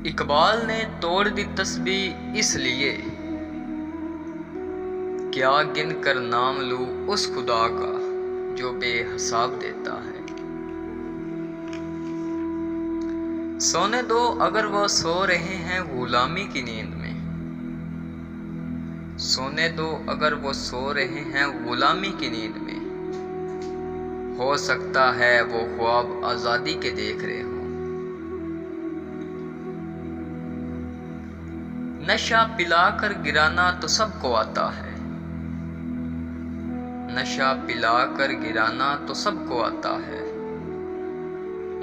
اقبال نے توڑ دی تسبیح اس لیے، کیا گن کر نام لوں اس خدا کا جو بے حساب دیتا ہے۔ سونے دو اگر وہ سو رہے ہیں غلامی کی نیند میں، سونے دو اگر وہ سو رہے ہیں غلامی کی نیند میں، ہو سکتا ہے وہ خواب آزادی کے دیکھ رہے ہوں۔ نشہ پلا کر گرانا تو سب کو آتا ہے، نشہ پلا کر گرانا تو سب کو آتا ہے،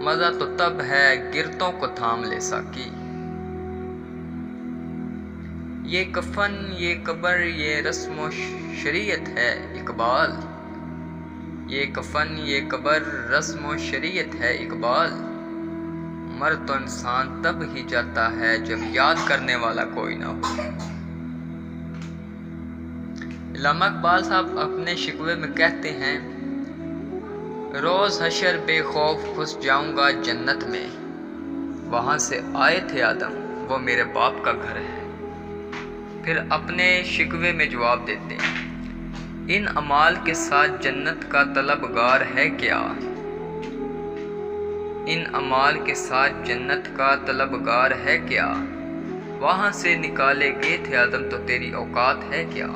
مزہ تو تب ہے گرتوں کو تھام لے ساقی۔ یہ کفن یہ قبر یہ رسم و شریعت ہے اقبال، یہ کفن یہ قبر رسم و شریعت ہے اقبال، مر تو انسان تب ہی جاتا ہے جب یاد کرنے والا کوئی نہ ہو۔ علامہ اقبال صاحب اپنے شکوے میں کہتے ہیں، روز حشر بے خوف گھس جاؤں گا جنت میں، وہاں سے آئے تھے آدم وہ میرے باپ کا گھر ہے۔ پھر اپنے شکوے میں جواب دیتے ہیں، ان اعمال کے ساتھ جنت کا طلبگار ہے کیا، ان اعمال کے ساتھ جنت کا طلبگار ہے کیا، وہاں سے نکالے گئے تھے آدم تو تیری اوقات ہے کیا۔